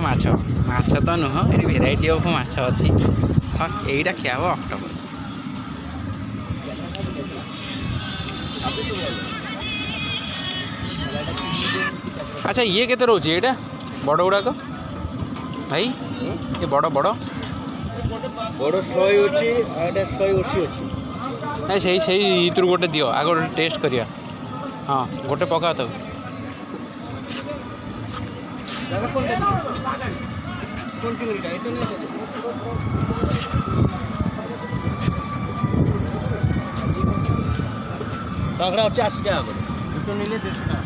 ମାଛ ମାଛ ତ ନୁହଁ, ଏଠି ଭେରାଇଟି ଅଫ୍ ମାଛ ଅଛି। ହଁ ଏଇଟା ଖିଆ ହେବ ଅକ୍ଟୋପସ୍। ଆଚ୍ଛା ଇଏ କେତେ ରହୁଛି ଏଇଟା ବଡ଼ ଗୁଡ଼ାକ ଭାଇ? ଏ ବଡ଼ ବଡ଼ ବଡ଼ 100 ଅଛି, ଆଉ ଏଇଟା 180 ଅଛି। ନାଇଁ ସେଇ ଇଥିରୁ ଗୋଟେ ଦିଅ, ଆଗ ଗୋଟେ ଟେଷ୍ଟ କରିବା। ହଁ ଗୋଟେ ପକାଅ ତାକୁ। ଟଙ୍କା ଅଛି 80 ଟଙ୍କା করে, দুটো নিলে 150 টাকা।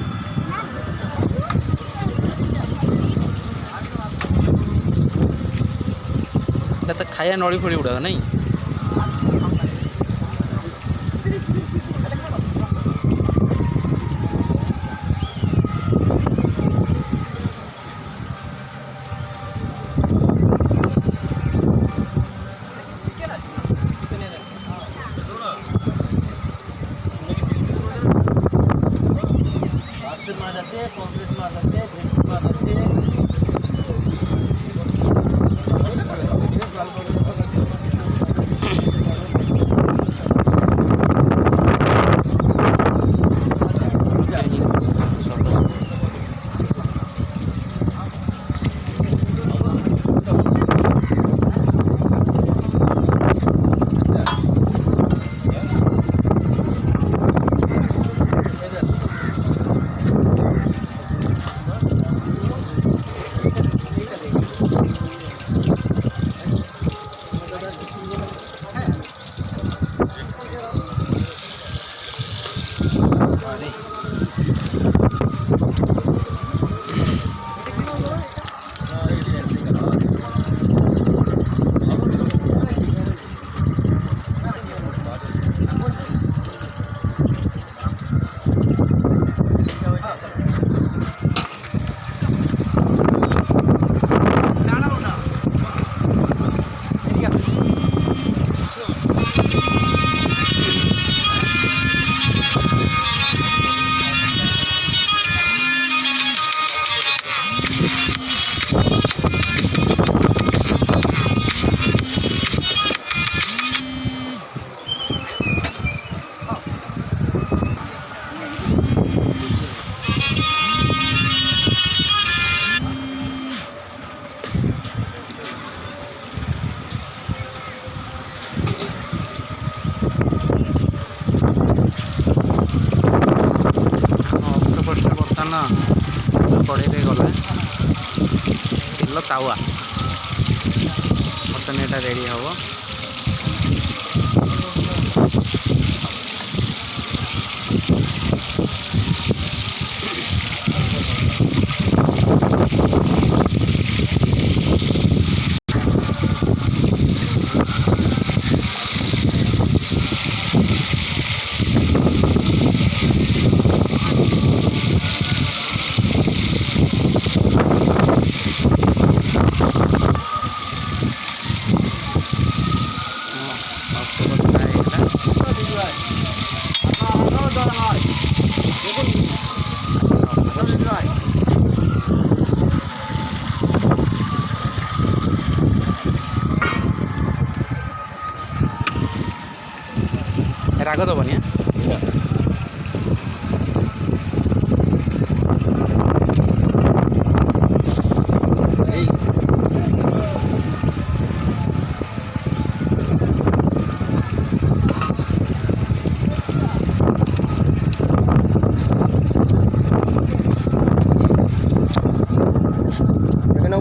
এটা তো খাଇବା ନଳି ଫଳି ଗୁଡ଼ାକ ନାଇଁ? মাছ আছে, কমপ্লিট মাছ আছে, ভেটকি মাছ আছে। କଡ଼େଇରେ ଗଲା ତେଲ ତାୱା, ବର୍ତ୍ତମାନ ଏଇଟା ରେଡ଼ି ହେବ। ରାଗ ଦେବନି?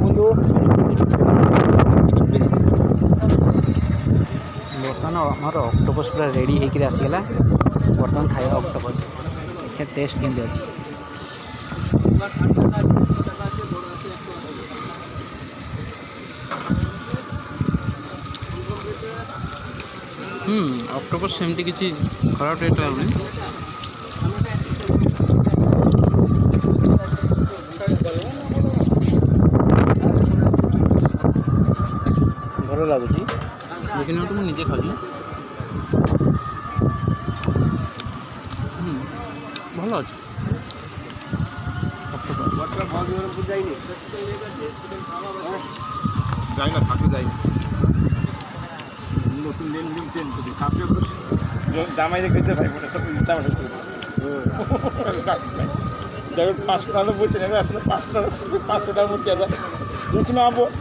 বন্ধু ବର୍ତ୍ତମାନ ଆମର ଅକ୍ଟୋପସ୍ ପୁରା ରେଡ଼ି ହେଇକିରି ଆସିଗଲା। ବର୍ତ୍ତମାନ ଖାଇବା ଅକ୍ଟୋପସ୍, ଦେଖିବା ଟେଷ୍ଟ କେମିତି ଅଛି। ଅକ୍ଟୋପସ୍ ସେମିତି କିଛି ଖରାପ ଟେଷ୍ଟ ଲାଗୁନି। ଭଲ ଲାଗୁଛି, ଦେଖିନିଅନ୍ତୁ ମୁଁ ନିଜେ ଖାଉଛି। ଭଲ ଅଛି। যাই না সাথে যাই না নতুন লেন লিম চেঞ্জ করি সাথে জামাই রেখেছে ভাই মনে সব জামাই রেখেছে যাই 500 টাকা বলছে আসলে 500 টাকার মধ্যে দেখি না